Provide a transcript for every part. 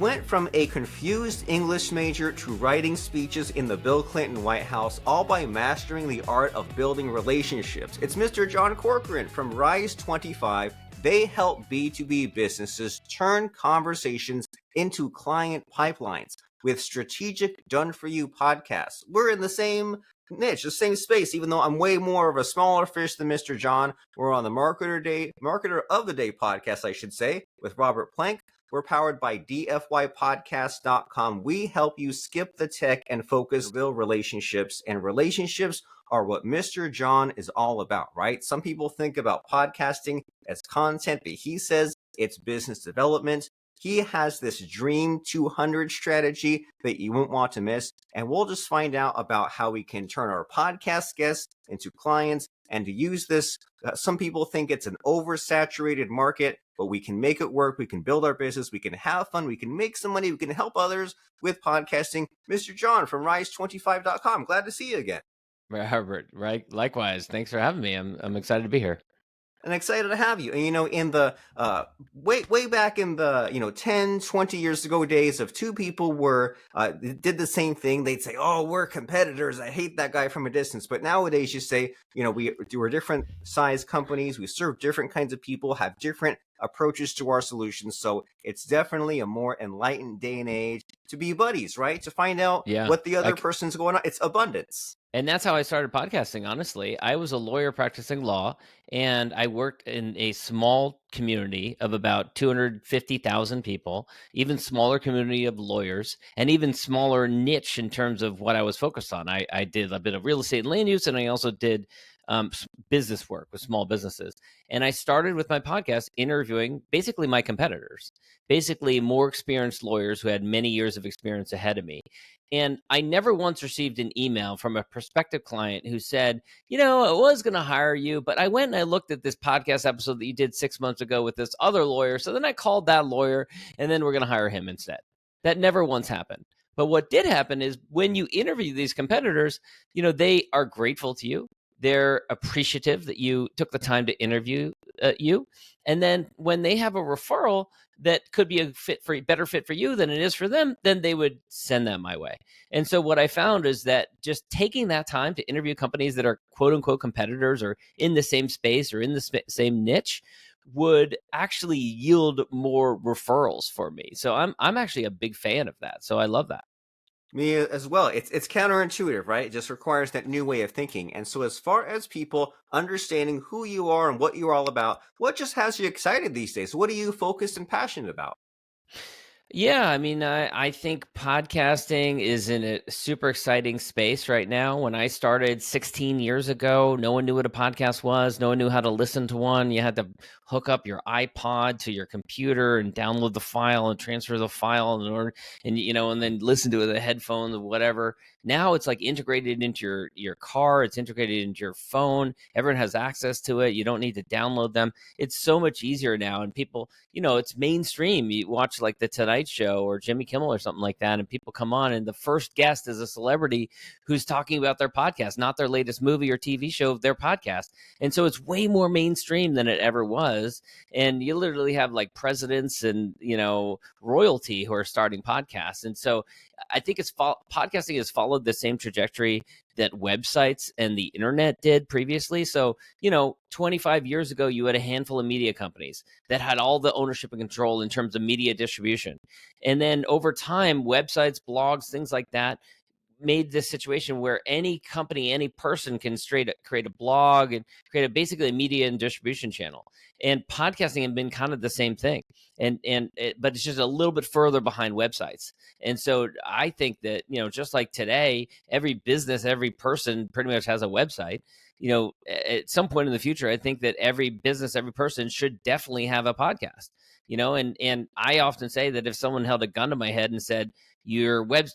went from a confused English major to writing speeches in the Bill Clinton White House, all by mastering the art of building relationships. It's Mr. John Corcoran from Rise 25. They help B2B businesses turn conversations into client pipelines with strategic done-for-you podcasts. We're in the same niche, the same space, even though I'm way more of a smaller fish than Mr. John. We're on the Marketer of the Day podcast, I should say, with Robert Plank. We're powered by dfypodcast.com. We help you skip the tech and focus build relationships, and relationships are what Mr. John is all about, right? Some people think about podcasting as content, but he says it's business development. He has this Dream 200 strategy that you won't want to miss, and we'll just find out about how we can turn our podcast guests into clients and to use this. Some people think it's an oversaturated market, but we can make it work. We can build our business. We can have fun. We can make some money. We can help others with podcasting. Mr. John from rise25.com. Glad to see you again. Robert, right? Likewise. Thanks for having me. I'm excited to be here. And excited to have you. And, in the way back in the, 10, 20 years ago days of two people did the same thing, they'd say, oh, we're competitors. I hate that guy from a distance. But nowadays you say, we're different size companies. We serve different kinds of people, have different approaches to our solutions. So it's definitely a more enlightened day and age to be buddies, right? To find out what the other person's going on. It's abundance. And that's how I started podcasting, honestly. I was a lawyer practicing law, and I worked in a small community of about 250,000 people, even smaller community of lawyers, and even smaller niche in terms of what I was focused on. I did a bit of real estate and land use, and I also did business work with small businesses. And I started with my podcast interviewing basically my competitors, basically more experienced lawyers who had many years of experience ahead of me. And I never once received an email from a prospective client who said, I was going to hire you, but I went and I looked at this podcast episode that you did 6 months ago with this other lawyer. So then I called that lawyer, and then we're going to hire him instead. That never once happened. But what did happen is when you interview these competitors, they are grateful to you. They're appreciative that you took the time to interview you. And then when they have a referral that could be a better fit for you than it is for them, then they would send that my way. And so what I found is that just taking that time to interview companies that are quote unquote competitors or in the same space or in the same niche would actually yield more referrals for me. So I'm actually a big fan of that. So I love that. Me as well. It's counterintuitive, right? It just requires that new way of thinking. And so as far as people understanding who you are and what you're all about, what just has you excited these days? What are you focused and passionate about? Yeah, I mean, I think podcasting is in a super exciting space right now. When I started 16 years ago, no one knew what a podcast was. No one knew how to listen to one. You had to hook up your iPod to your computer and download the file and transfer the file and then listen to it with a headphone or whatever. Now it's like integrated into your car. It's integrated into your phone. Everyone has access to it. You don't need to download them. It's so much easier now. And people, it's mainstream. You watch like the Tonight Show or Jimmy Kimmel or something like that, and people come on and the first guest is a celebrity who's talking about their podcast, not their latest movie or TV show, their podcast. And so it's way more mainstream than it ever was. And you literally have like presidents and, royalty who are starting podcasts. And so I think podcasting has followed the same trajectory that websites and the internet did previously. So, 25 years ago, you had a handful of media companies that had all the ownership and control in terms of media distribution. And then over time, websites, blogs, things like that made this situation where any company, any person can create a blog and create basically a media and distribution channel. And podcasting had been kind of the same thing, but it's just a little bit further behind websites. And so I think that just like today, every business, every person pretty much has a website. At some point in the future, I think that every business, every person should definitely have a podcast. And I often say that if someone held a gun to my head and said,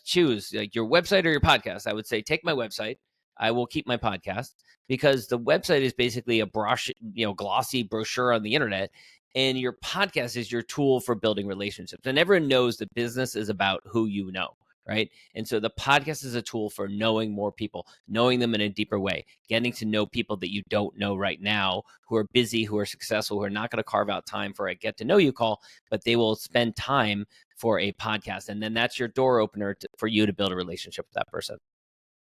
choose like your website or your podcast, I would say, take my website. I will keep my podcast, because the website is basically a glossy brochure on the internet. And your podcast is your tool for building relationships. And everyone knows that business is about who you know, right? And so the podcast is a tool for knowing more people, knowing them in a deeper way, getting to know people that you don't know right now, who are busy, who are successful, who are not going to carve out time for a get to know you call, but they will spend time for a podcast. And then that's your door opener for you to build a relationship with that person.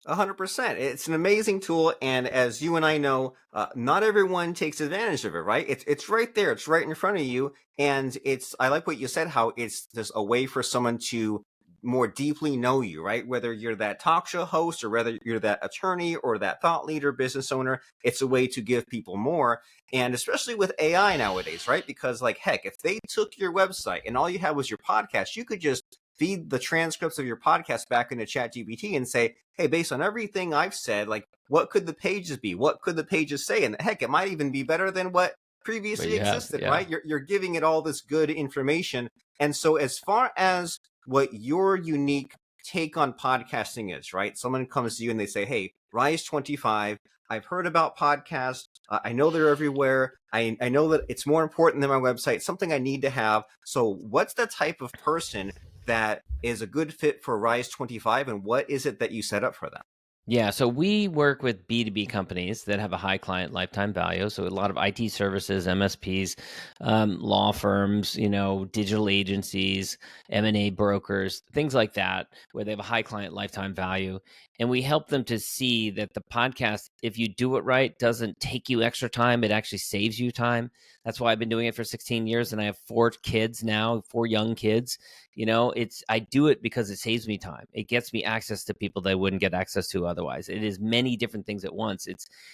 100%. It's an amazing tool, and as you and I know, not everyone takes advantage of it, right? It's right there, it's right in front of you, and it's. I like what you said, how it's just a way for someone to more deeply know you, right? Whether you're that talk show host or whether you're that attorney or that thought leader, business owner, it's a way to give people more. And especially with AI nowadays, right? Because like heck, if they took your website and all you had was your podcast, you could just feed the transcripts of your podcast back into ChatGPT and say, hey, based on everything I've said, like what could the pages be? What could the pages say? And heck, it might even be better than what But previously you have, existed, yeah. right? You're giving it all this good information. And so as far as what your unique take on podcasting is, right? Someone comes to you and they say, hey, Rise 25, I've heard about podcasts. I know they're everywhere. I know that it's more important than my website, something I need to have. So what's the type of person that is a good fit for Rise 25, and what is it that you set up for them? Yeah, so we work with B2B companies that have a high client lifetime value. So a lot of IT services, MSPs, law firms, digital agencies, M&A brokers, things like that, where they have a high client lifetime value. And we help them to see that the podcast, if you do it right, doesn't take you extra time. It actually saves you time. That's why I've been doing it for 16 years, and I have 4 kids now, 4 young kids. I do it because it saves me time. It gets me access to people that I wouldn't get access to otherwise. It is many different things at once.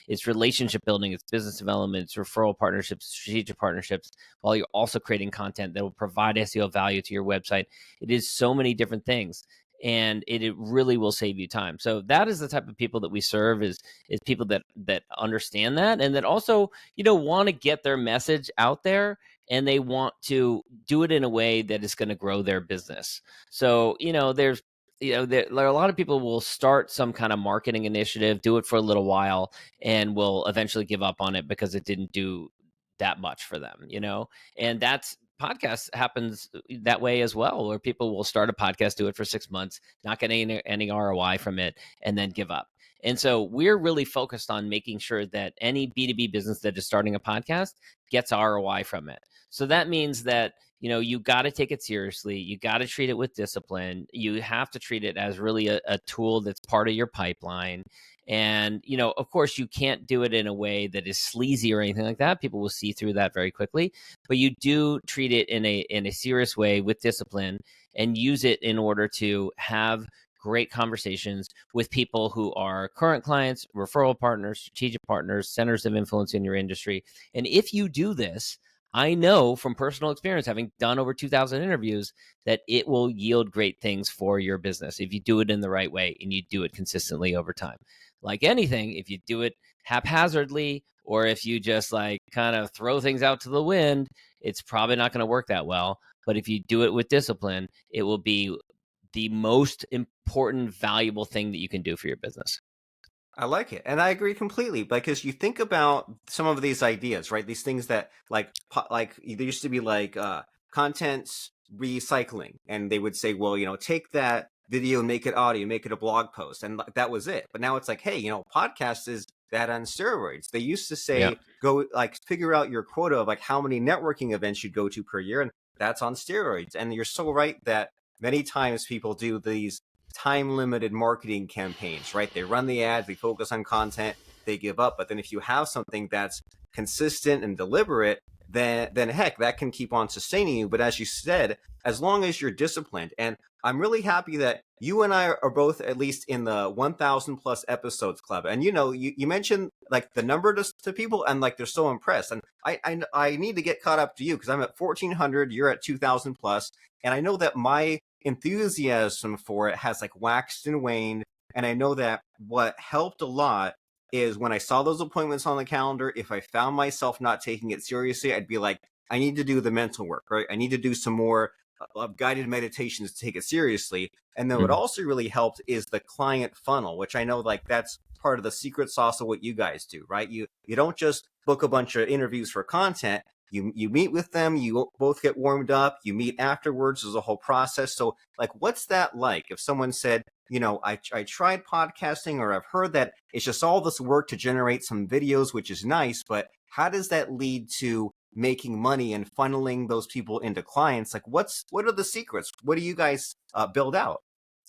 It's relationship building, it's business development, it's referral partnerships, strategic partnerships, while you're also creating content that will provide SEO value to your website. It is so many different things. And it really will save you time. So that is the type of people that we serve, is people that understand that, and that also want to get their message out there, and they want to do it in a way that is going to grow their business. So, there a lot of people will start some kind of marketing initiative, do it for a little while, and will eventually give up on it because it didn't do that much for them. And that's podcast happens that way as well, where people will start a podcast, do it for 6 months, not get any ROI from it, and then give up. And so we're really focused on making sure that any B2B business that is starting a podcast gets ROI from it. So that means that, you got to take it seriously. You got to treat it with discipline. You have to treat it as really a tool that's part of your pipeline. And, of course, you can't do it in a way that is sleazy or anything like that. People will see through that very quickly. But you do treat it in a serious way with discipline, and use it in order to have great conversations with people who are current clients, referral partners, strategic partners, centers of influence in your industry. And if you do this, I know from personal experience, having done over 2,000 interviews, that it will yield great things for your business if you do it in the right way and you do it consistently over time. Like anything, if you do it haphazardly, or if you just like kind of throw things out to the wind, it's probably not going to work that well. But if you do it with discipline, it will be the most important, valuable thing that you can do for your business. I like it. And I agree completely because you think about some of these ideas, right? These things that like there used to be like content recycling, and they would say, well, take that video and make it audio, make it a blog post. And that was it. But now it's like, hey, podcast is that on steroids. They used to Yeah. say, go like figure out your quota of like how many networking events you go to per year. And that's on steroids. And you're so right that many times people do these time limited marketing campaigns, right? They run the ads, they focus on content, they give up. But then if you have something that's consistent and deliberate, then heck, that can keep on sustaining you. But as you said, as long as you're disciplined, and I'm really happy that you and I are both at least in the 1,000 plus episodes club. And you mentioned like the number to people, and like they're so impressed. And I need to get caught up to you because I'm at 1,400, you're at 2,000 plus, and I know that my enthusiasm for it has like waxed and waned. And I know that what helped a lot is when I saw those appointments on the calendar, if I found myself not taking it seriously, I'd be like, I need to do the mental work, right? I need to do some more of guided meditations to take it seriously. And then what Mhm. also really helped is the client funnel, which I know like that's part of the secret sauce of what you guys do, right? You don't just book a bunch of interviews for content. You meet with them, you both get warmed up, you meet afterwards. There's a whole process. So like, what's that like if someone said, I tried podcasting, or I've heard that it's just all this work to generate some videos, which is nice, but how does that lead to making money and funneling those people into clients? Like, what are the secrets? What do you guys build out?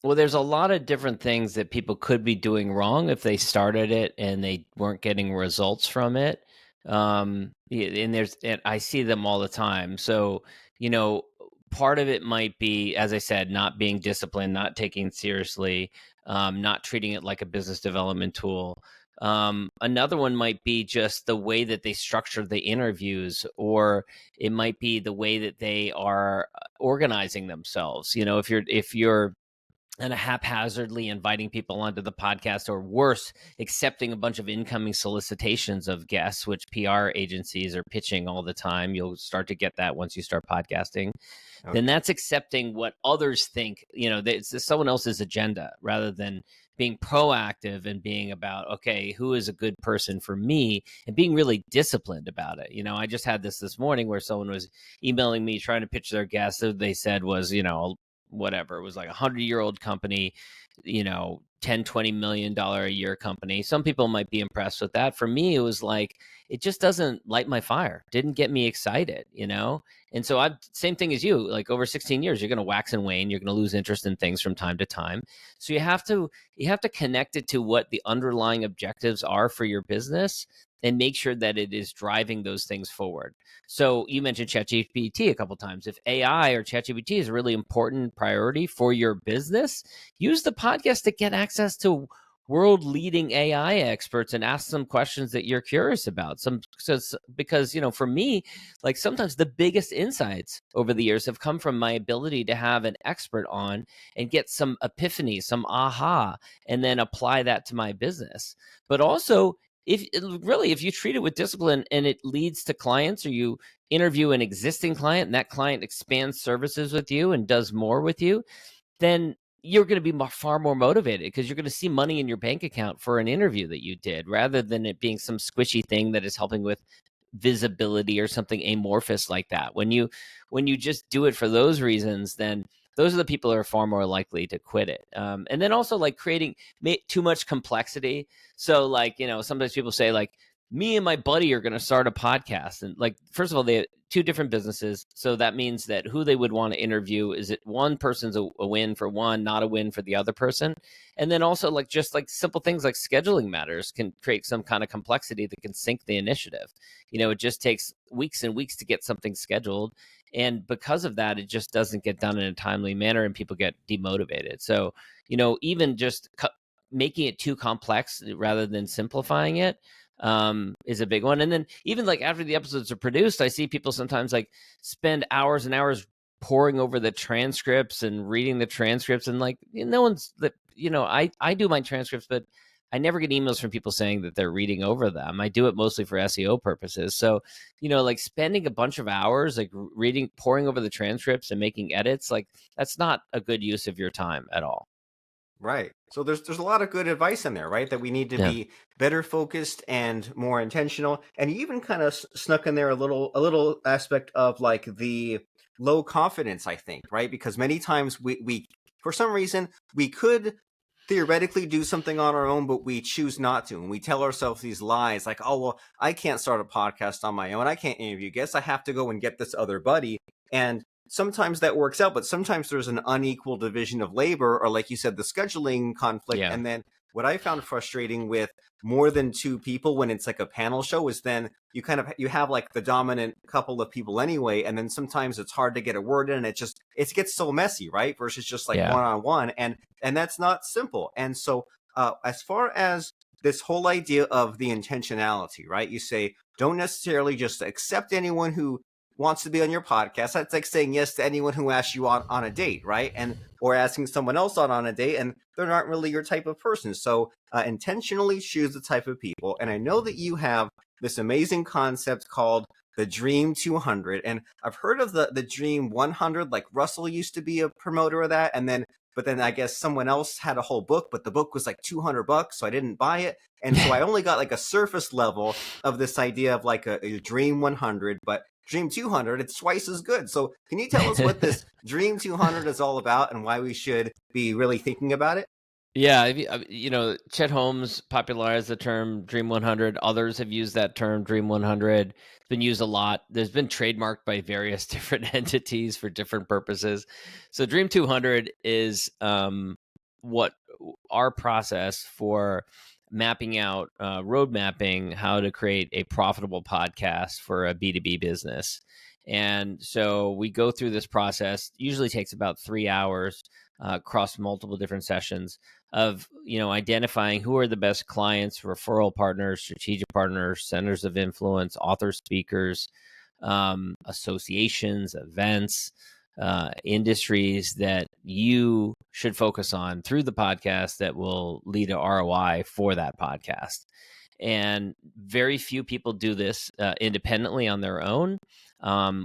Well, there's a lot of different things that people could be doing wrong if they started it and they weren't getting results from it. And I see them all the time. So, you know, part of it might be, as I said, not being disciplined, not taking it seriously, not treating it like a business development tool. Another one might be just the way that they structure the interviews, or it might be the way that they are organizing themselves. You know, if you're and haphazardly inviting people onto the podcast, or worse, accepting a bunch of incoming solicitations of guests, which PR agencies are pitching all the time. You'll start to get that once you start podcasting. Then Okay. that's accepting what others think, you know, it's someone else's agenda, rather than being proactive and being about, okay, who is a good person for me, and being really disciplined about it. You know, I just had this morning where someone was emailing me trying to pitch their guest. So they said was, you know, whatever, it was like 100-year-old company, you know, 10-20 million dollar a year company. Some people might be impressed with that. For me, it was like, it just doesn't light my fire, didn't get me excited, you know. And so I, same thing as you, like over 16 years, you're going to wax and wane, you're going to lose interest in things from time to time. So you have to connect it to what the underlying objectives are for your business, and make sure that it is driving those things forward. So you mentioned ChatGPT a couple of times. If AI or ChatGPT is a really important priority for your business, use the podcast to get access to world leading AI experts and ask some questions that you're curious about. Because, you know, for me, like sometimes the biggest insights over the years have come from my ability to have an expert on and get some epiphany, some aha, and then apply that to my business. But also, if you treat it with discipline and it leads to clients, or you interview an existing client and that client expands services with you and does more with you, then you're going to be far more motivated, because you're going to see money in your bank account for an interview that you did, rather than it being some squishy thing that is helping with visibility or something amorphous like that. When you just do it for those reasons, then those are the people who are far more likely to quit it. And then also, like, creating too much complexity. So, like, you know, sometimes people say, like, me and my buddy are going to start a podcast, and, like, first of all, they have two different businesses, so that means that who they would want to interview, is it one person's a win for one, not a win for the other person. And then also, like, just like simple things like scheduling matters can create some kind of complexity that can sink the initiative. You know, it just takes weeks and weeks to get something scheduled, and because of that, it just doesn't get done in a timely manner, and people get demotivated. So, you know, even just making it too complex rather than simplifying it, is a big one. And then even like after the episodes are produced, I see people sometimes like spend hours and hours poring over the transcripts and reading the transcripts, and like, no one's that, you know, I do my transcripts, but I never get emails from people saying that they're reading over them. I do it mostly for SEO purposes. So, you know, like spending a bunch of hours like reading, poring over the transcripts and making edits, like that's not a good use of your time at all. Right. So there's a lot of good advice in there, right? That we need to Yeah. be better focused and more intentional. And you even kind of snuck in there a little aspect of like the low confidence, I think, right? Because many times we for some reason we could theoretically do something on our own, but we choose not to. And we tell ourselves these lies like, oh, well, I can't start a podcast on my own. I can't interview guests. I have to go and get this other buddy. And sometimes that works out, but sometimes there's an unequal division of labor, or like you said, the scheduling conflict. Yeah. And then what I found frustrating with more than two people when it's like a panel show is then you have like the dominant couple of people anyway, and then sometimes it's hard to get a word in, and it gets so messy, right? Versus just like Yeah. one-on-one, and that's not simple. And so as far as this whole idea of the intentionality, right? You say don't necessarily just accept anyone who wants to be on your podcast. That's like saying yes to anyone who asks you on a date, right? And or asking someone else on a date, and they're not really your type of person. So intentionally choose the type of people. And I know that you have this amazing concept called the Dream 200, and I've heard of the Dream 100. Like Russell used to be a promoter of that, and then but then I guess someone else had a whole book, but the book was like $200, so I didn't buy it. And so I only got like a surface level of this idea of like a Dream 100, but Dream 200, it's twice as good. So can you tell us what this Dream 200 is all about and why we should be really thinking about it? Yeah, Chet Holmes popularized the term Dream 100. Others have used that term Dream 100. It's been used a lot. There's been trademarked by various different entities for different purposes. So Dream 200 is what our process for mapping out, road mapping, how to create a profitable podcast for a B2B business. And so we go through this process. Usually takes about 3 hours across multiple different sessions of identifying who are the best clients, referral partners, strategic partners, centers of influence, authors, speakers, associations, events, industries that you should focus on through the podcast that will lead to ROI for that podcast. And very few people do this independently on their own.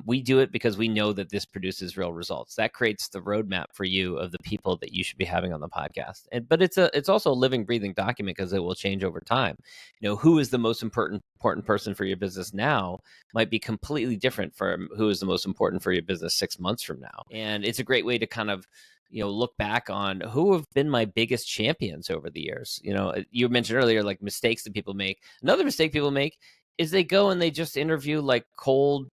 We do it because we know that this produces real results. That creates the roadmap for you of the people that you should be having on the podcast. But it's also a living, breathing document because it will change over time. Who is the most important person for your business now might be completely different from who is the most important for your business 6 months from now. And it's a great way to kind of look back on who have been my biggest champions over the years. You mentioned earlier, like, mistakes that people make. Another mistake people make is they go and they just interview like cold,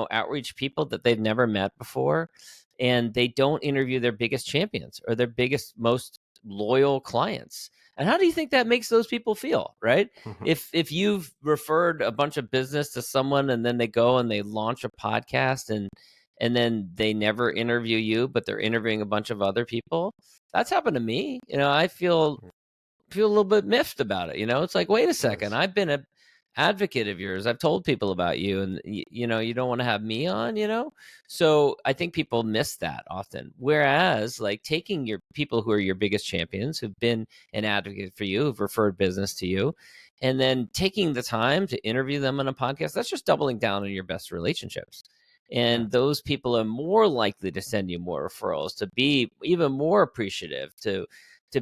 outreach people that they've never met before. And they don't interview their biggest champions or their biggest, most loyal clients. And how do you think that makes those people feel, right? If you've referred a bunch of business to someone and then they go and they launch a podcast and then they never interview you, but they're interviewing a bunch of other people. That's happened to me. I feel a little bit miffed about it. It's like, wait a second, I've been a advocate of yours. I've told people about you, and you don't want to have me on. So I think people miss that often. Whereas, like, taking your people who are your biggest champions, who've been an advocate for you, who've referred business to you, and then taking the time to interview them on a podcast, that's just doubling down on your best relationships. And those people are more likely to send you more referrals, to be even more appreciative, to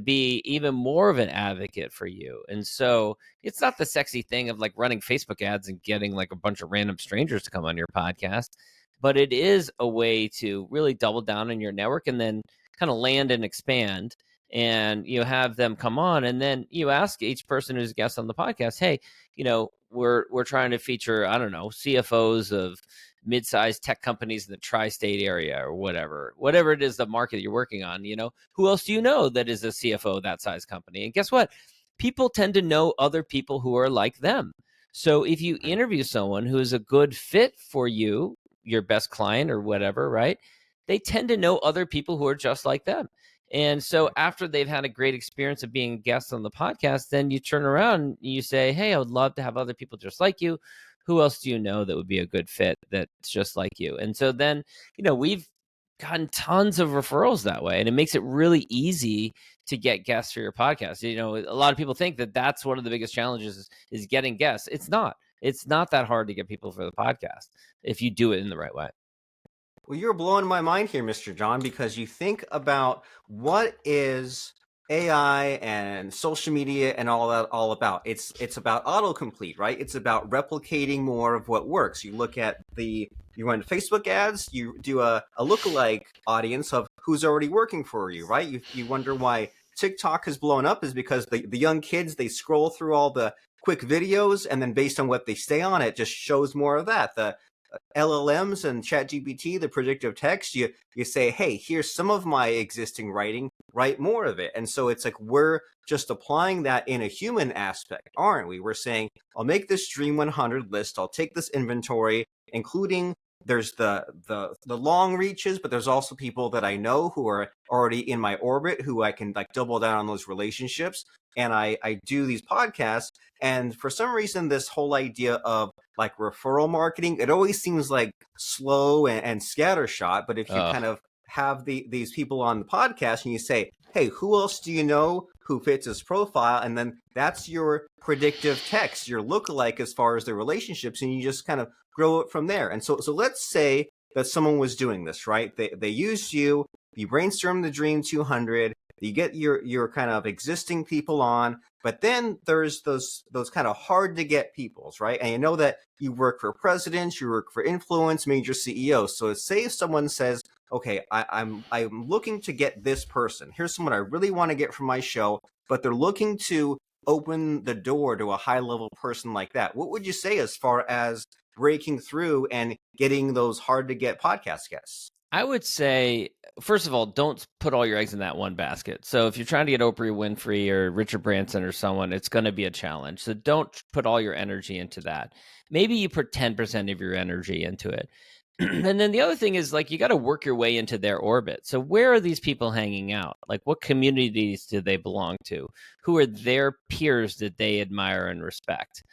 be even more of an advocate for you. And so it's not the sexy thing of like running Facebook ads and getting like a bunch of random strangers to come on your podcast, but it is a way to really double down on your network and then kind of land and expand. And you have them come on, and then you ask each person who's a guest on the podcast, hey, we're trying to feature, I don't know, CFOs of mid-sized tech companies in the tri-state area or whatever it is, the market you're working on. Who else do you know that is a CFO of that size company? And guess what? People tend to know other people who are like them. So if you interview someone who is a good fit for you, your best client or whatever, right? They tend to know other people who are just like them. And so after they've had a great experience of being a guest on the podcast, then you turn around and you say, hey, I would love to have other people just like you. Who else do you know that would be a good fit that's just like you? And so then, we've gotten tons of referrals that way. And it makes it really easy to get guests for your podcast. A lot of people think that that's one of the biggest challenges is getting guests. It's not. It's not that hard to get people for the podcast if you do it in the right way. Well, you're blowing my mind here, Mr. John, because you think about what is AI and social media and all that all about. It's about autocomplete, right? It's about replicating more of what works. You look at you run Facebook ads, you do a lookalike audience of who's already working for you, right? You wonder why TikTok has blown up is because the young kids, they scroll through all the quick videos, and then based on what they stay on, it just shows more of that. The LLMs and ChatGPT, the predictive text, you say, hey, here's some of my existing writing, write more of it. And so it's like we're just applying that in a human aspect, aren't we? We're saying, I'll make this Dream 100 list, I'll take this inventory, including there's the long reaches, but there's also people that I know who are already in my orbit who I can like double down on those relationships. And I do these podcasts. And for some reason, this whole idea of like referral marketing, it always seems like slow and scattershot. But if you kind of have these people on the podcast and you say, hey, who else do you know who fits this profile? And then that's your predictive text, your lookalike as far as the relationships, and you just kind of grow it from there. And so let's say that someone was doing this, right? They used you brainstorm the Dream 200, you get your kind of existing people on, but then there's those kind of hard to get peoples, right? And you know that you work for presidents, you work for influence, major CEOs. So say if someone says, okay, I'm looking to get this person. Here's someone I really want to get from my show, but they're looking to open the door to a high level person like that. What would you say as far as breaking through and getting those hard to get podcast guests? I would say, first of all, don't put all your eggs in that one basket. So if you're trying to get Oprah Winfrey or Richard Branson or someone, it's going to be a challenge. So don't put all your energy into that. Maybe you put 10% of your energy into it. And then the other thing is, like, you got to work your way into their orbit. So where are these people hanging out? Like, what communities do they belong to? Who are their peers that they admire and respect?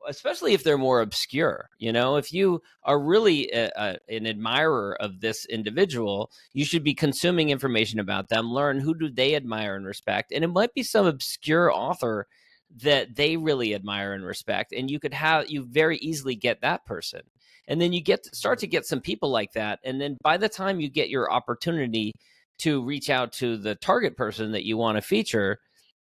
Especially if they're more obscure. If you are really an admirer of this individual, you should be consuming information about them, learn who do they admire and respect. And it might be some obscure author that they really admire and respect. And you very easily get that person. And then you start to get some people like that. And then by the time you get your opportunity to reach out to the target person that you want to feature,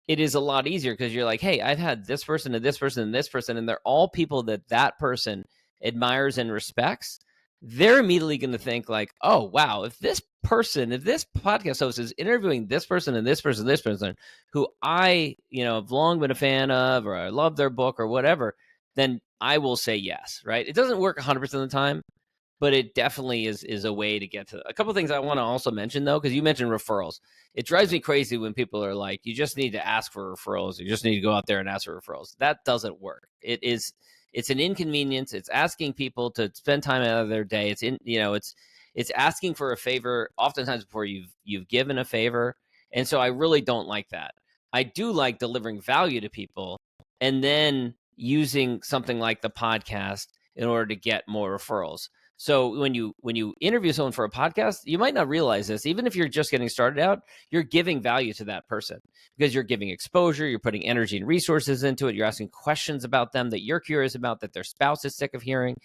it is a lot easier because you're like, hey, I've had this person and this person and this person, and they're all people that person admires and respects. They're immediately going to think like, oh, wow, if this podcast host is interviewing this person and this person and this person who I, have long been a fan of, or I love their book or whatever, then I will say yes, right? It doesn't work 100% of the time, but it definitely is a way to get to a couple of things I want to also mention, though, because you mentioned referrals. It drives me crazy when people are like, you just need to ask for referrals. You just need to go out there and ask for referrals. That doesn't work. It's an inconvenience. It's asking people to spend time out of their day. It's asking for a favor oftentimes before you've given a favor. And so I really don't like that. I do like delivering value to people and then using something like the podcast in order to get more referrals. So when you interview someone for a podcast, you might not realize this. Even if you're just getting started out, you're giving value to that person because you're giving exposure, you're putting energy and resources into it, you're asking questions about them that you're curious about, that their spouse is sick of hearing.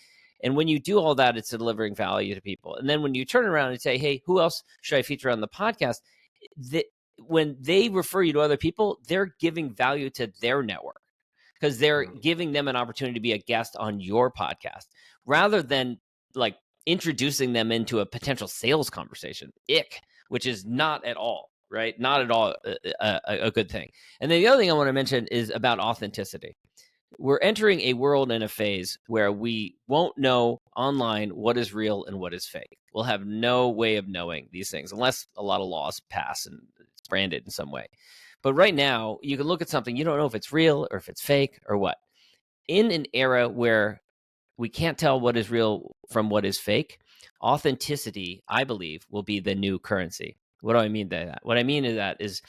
And when you do all that, it's delivering value to people. And then when you turn around and say, hey, who else should I feature on the podcast? When they refer you to other people, they're giving value to their network because they're giving them an opportunity to be a guest on your podcast rather than like introducing them into a potential sales conversation, which is not at all, right? Not at all a good thing. And then the other thing I want to mention is about authenticity. We're entering a world and a phase where we won't know online what is real and what is fake. We'll have no way of knowing these things unless a lot of laws pass and it's branded in some way. But right now, you can look at something, you don't know if it's real or if it's fake or what. In an era where we can't tell what is real from what is fake, authenticity, I believe, will be the new currency. What do I mean by that? What I mean is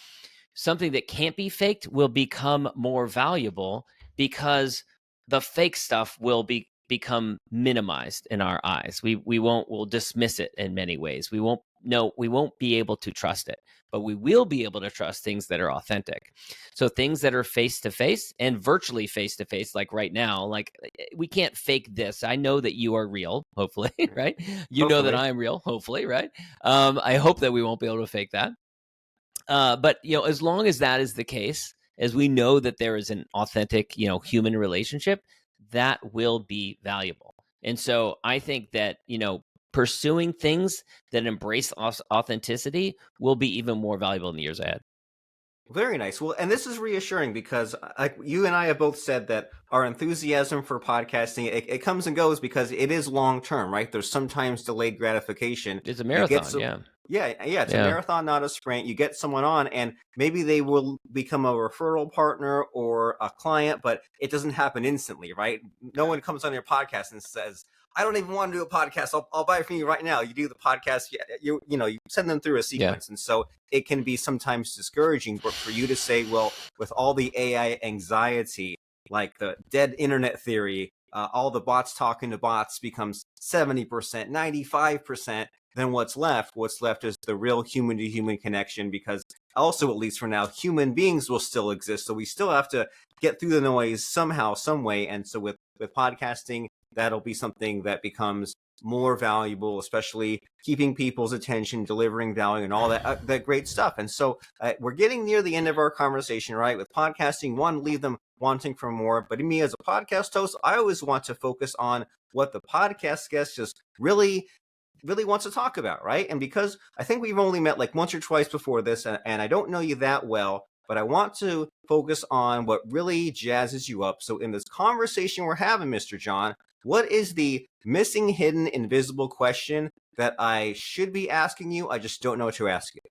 something that can't be faked will become more valuable because the fake stuff will become minimized in our eyes. We'll dismiss it in many ways. We won't be able to trust it, but we will be able to trust things that are authentic. So things that are face to face and virtually face to face, like right now, like we can't fake this. I know that you are real, hopefully, right? You know that I am real, hopefully, right? I hope that we won't be able to fake that. But as long as that is the case, as we know that there is an authentic, human relationship, that will be valuable. And so I think that, pursuing things that embrace authenticity will be even more valuable in the years ahead. Very nice. Well, and this is reassuring because like you and I have both said that our enthusiasm for podcasting, it comes and goes because it is long term, right? There's sometimes delayed gratification. It's a marathon, yeah. Yeah, it's a marathon, not a sprint. You get someone on and maybe they will become a referral partner or a client, but it doesn't happen instantly, right? No one comes on your podcast and says, I don't even want to do a podcast. I'll buy it from you right now. You do the podcast, you send them through a sequence. And so it can be sometimes discouraging, but for you to say, well, with all the AI anxiety, like the dead internet theory, all the bots talking to bots becomes 70%, 95%. Then what's left is the real human to human connection, because also, at least for now, human beings will still exist. So we still have to get through the noise somehow, some way. And so with podcasting, that'll be something that becomes more valuable, especially keeping people's attention, delivering value, and all that great stuff. And so we're getting near the end of our conversation, right? With podcasting, one, leave them wanting for more. But me as a podcast host, I always want to focus on what the podcast guest just really really wants to talk about, right? And because I think we've only met like once or twice before this, and I don't know you that well, but I want to focus on what really jazzes you up. So, in this conversation we're having, Mr. John, what is the missing, hidden, invisible question that I should be asking you? I just don't know to ask you.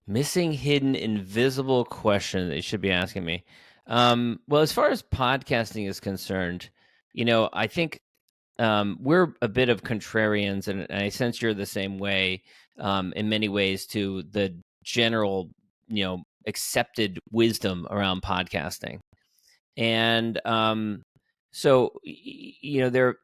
Missing, hidden, invisible question that you should be asking me. Well, as far as podcasting is concerned, I think we're a bit of contrarians, and I sense you're the same way in many ways to the general, accepted wisdom around podcasting. And so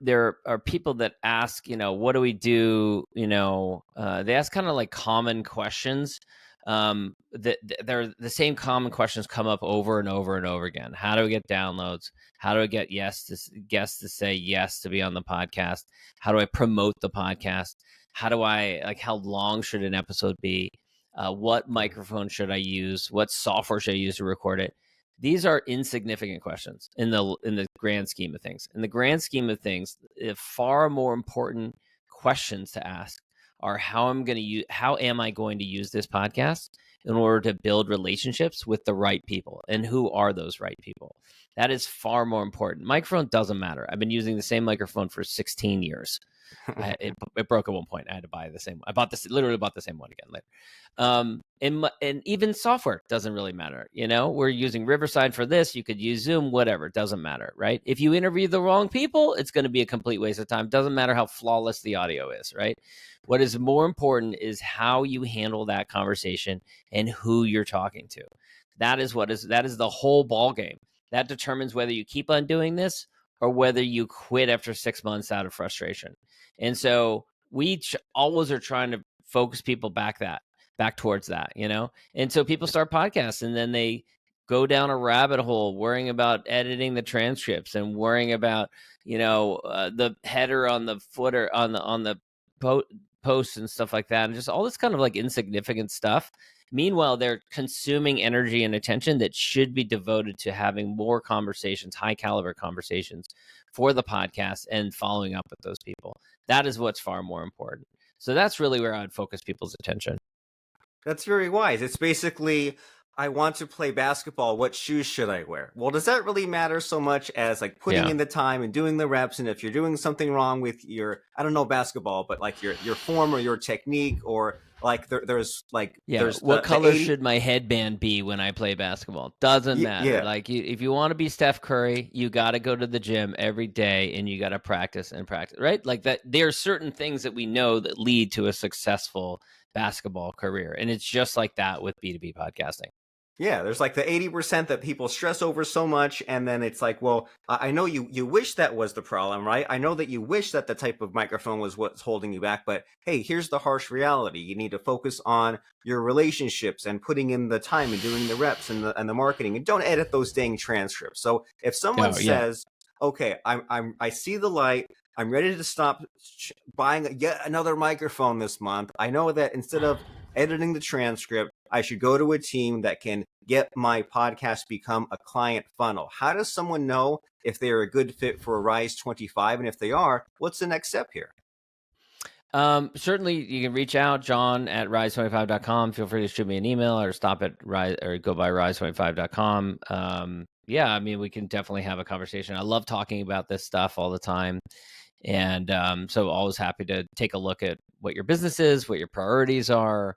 there are people that ask, what do we do? They ask kind of like common questions. They're the same common questions come up over and over and over again. How do we get downloads? How do I get guests to say yes to be on the podcast? How do I promote the podcast? How do I how long should an episode be? What microphone should I use? What software should I use to record it? These are insignificant questions in the grand scheme of things. In the grand scheme of things, far more important questions to ask are how am I going to use this podcast in order to build relationships with the right people, and who are those right people? That is far more important. Microphone doesn't matter. I've been using the same microphone for 16 years. It broke at one point. I had to buy the same. I literally bought the same one again later. And even software doesn't really matter. We're using Riverside for this. You could use Zoom, whatever. It doesn't matter, right? If you interview the wrong people, it's going to be a complete waste of time. Doesn't matter how flawless the audio is, right? What is more important is how you handle that conversation and who you're talking to. That is the whole ball game. That determines whether you keep on doing this or whether you quit after 6 months out of frustration. And so we always are trying to focus people back towards that, And so people start podcasts and then they go down a rabbit hole worrying about editing the transcripts and worrying about, the header on the footer on the posts and stuff like that, and just all this kind of like insignificant stuff. Meanwhile, they're consuming energy and attention that should be devoted to having more conversations, high caliber conversations for the podcast and following up with those people. That is what's far more important. So that's really where I'd focus people's attention. That's very wise. It's basically, I want to play basketball. What shoes should I wear? Well, does that really matter so much as like putting Yeah. in the time and doing the reps? And if you're doing something wrong with your, I don't know, basketball, but like your form or your technique, or like there's what the color 80. should my headband be when I play basketball? Doesn't matter. Yeah. Like if you want to be Steph Curry, you got to go to the gym every day and you got to practice and practice, right? Like that. There are certain things that we know that lead to a successful basketball career, and it's just like that with B2B podcasting. Yeah, there's like the 80% that people stress over so much, and then it's like, well, I know you wish that was the problem, right? I know that you wish that the type of microphone was what's holding you back, but hey, here's the harsh reality. You need to focus on your relationships and putting in the time and doing the reps and the marketing, and don't edit those dang transcripts. So if someone says, okay, I see the light, I'm ready to stop buying yet another microphone this month. I know that instead of editing the transcript, I should go to a team that can get my podcast become a client funnel. How does someone know if they're a good fit for a Rise 25? And if they are, what's the next step here? Certainly you can reach out, John at rise25.com. Feel free to shoot me an email or stop at rise or go by rise25.com. Yeah, I mean, we can definitely have a conversation. I love talking about this stuff all the time. And so always happy to take a look at what your business is, what your priorities are,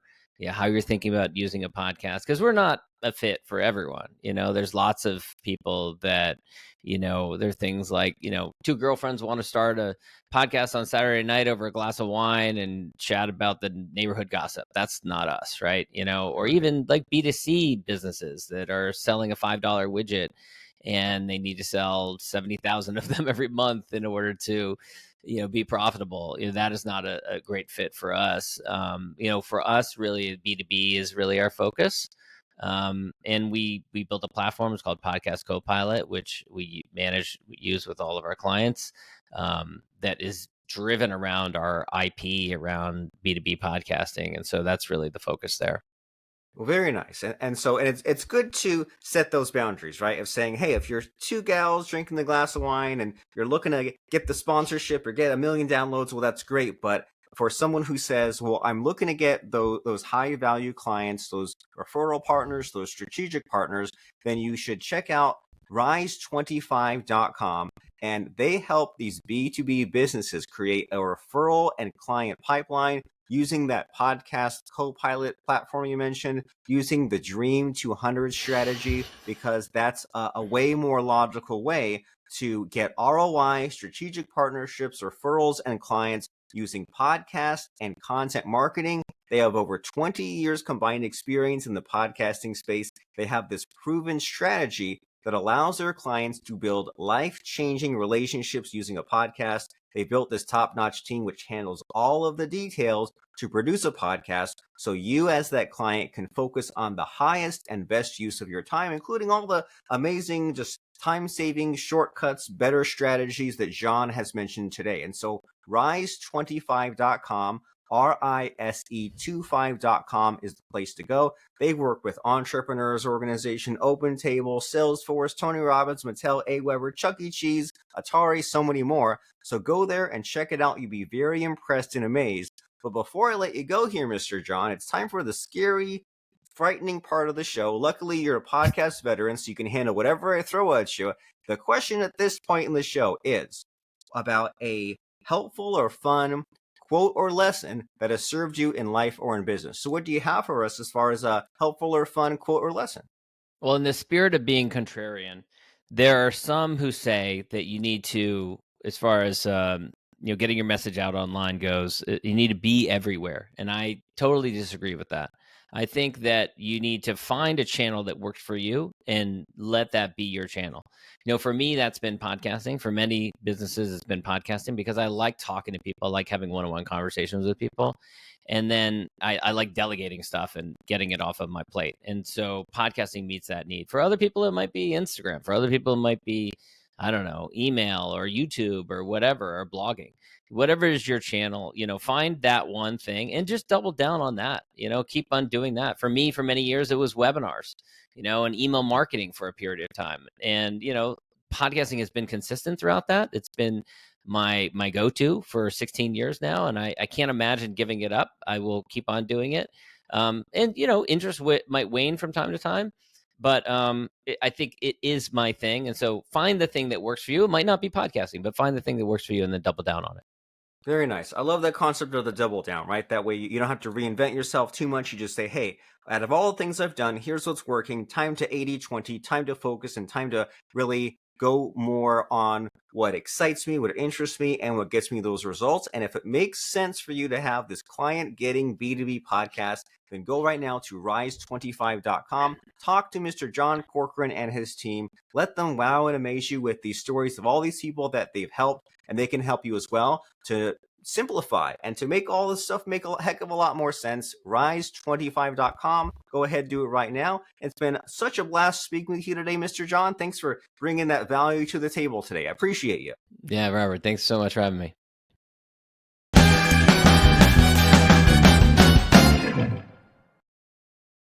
how you're thinking about using a podcast, because we're not a fit for everyone. There's lots of people that, there are things like, two girlfriends want to start a podcast on Saturday night over a glass of wine and chat about the neighborhood gossip. That's not us, right? Or even like B2C businesses that are selling a $5 widget and they need to sell 70,000 of them every month in order to, be profitable. That is not a great fit for us. For us, really, B2B is really our focus. And we built a platform. It's called Podcast Copilot, which we use with all of our clients. That is driven around our IP around B2B podcasting. And so that's really the focus there. Well, very nice. And it's good to set those boundaries, right? Of saying, hey, if you're two gals drinking the glass of wine and you're looking to get the sponsorship or get 1 million downloads, well, that's great. But for someone who says, well, I'm looking to get those high value clients, those referral partners, those strategic partners, then you should check out rise25.com. And they help these B2B businesses create a referral and client pipeline using that podcast co-pilot platform you mentioned, using the Dream 200 strategy, because that's a way more logical way to get ROI, strategic partnerships, referrals, and clients using podcast and content marketing. They have over 20 years combined experience in the podcasting space. They have this proven strategy that allows their clients to build life-changing relationships using a podcast. They built this top-notch team which handles all of the details to produce a podcast, so you as that client can focus on the highest and best use of your time, including all the amazing, just time-saving shortcuts, better strategies that John has mentioned today. And so rise25.com, RISE25.com is the place to go. They work with Entrepreneurs Organization, Open Table, Salesforce, Tony Robbins, Mattel, AWeber, Chuck E. Cheese, Atari, so many more. So go there and check it out. You'll be very impressed and amazed. But before I let you go here, Mr. John, it's time for the scary, frightening part of the show. Luckily, you're a podcast veteran, so you can handle whatever I throw at you. The question at this point in the show is about a helpful or fun quote or lesson that has served you in life or in business. So what do you have for us as far as a helpful or fun quote or lesson? Well, in the spirit of being contrarian, there are some who say that you need to, as far as getting your message out online goes, you need to be everywhere, and I totally disagree with that. I think that you need to find a channel that works for you and let that be your channel. For me, that's been podcasting. For many businesses, it's been podcasting because I like talking to people. I like having one-on-one conversations with people. And then I like delegating stuff and getting it off of my plate. And so podcasting meets that need. For other people, it might be Instagram. For other people, it might be, I don't know, email or YouTube or whatever, or blogging. Whatever is your channel, find that one thing and just double down on that. Keep on doing that. For me, for many years, it was webinars, and email marketing for a period of time. And, podcasting has been consistent throughout that. It's been my go-to for 16 years now, and I can't imagine giving it up. I will keep on doing it. And interest might wane from time to time, but I think it is my thing. And so find the thing that works for you. It might not be podcasting, but find the thing that works for you and then double down on it. Very nice. I love that concept of the double down, right? That way you don't have to reinvent yourself too much. You just say, hey, out of all the things I've done, here's what's working. Time to 80-20, time to focus, and time to really go more on what excites me, what interests me, and what gets me those results. And if it makes sense for you to have this client getting B2B podcast, then go right now to rise25.com. Talk to Mr. John Corcoran and his team. Let them wow and amaze you with these stories of all these people that they've helped, and they can help you as well to simplify and to make all this stuff make a heck of a lot more sense. Rise25.com. Go ahead, do it right now. It's been such a blast speaking with you today, Mr. John. Thanks for bringing that value to the table today. I appreciate you. Yeah, Robert, thanks so much for having me.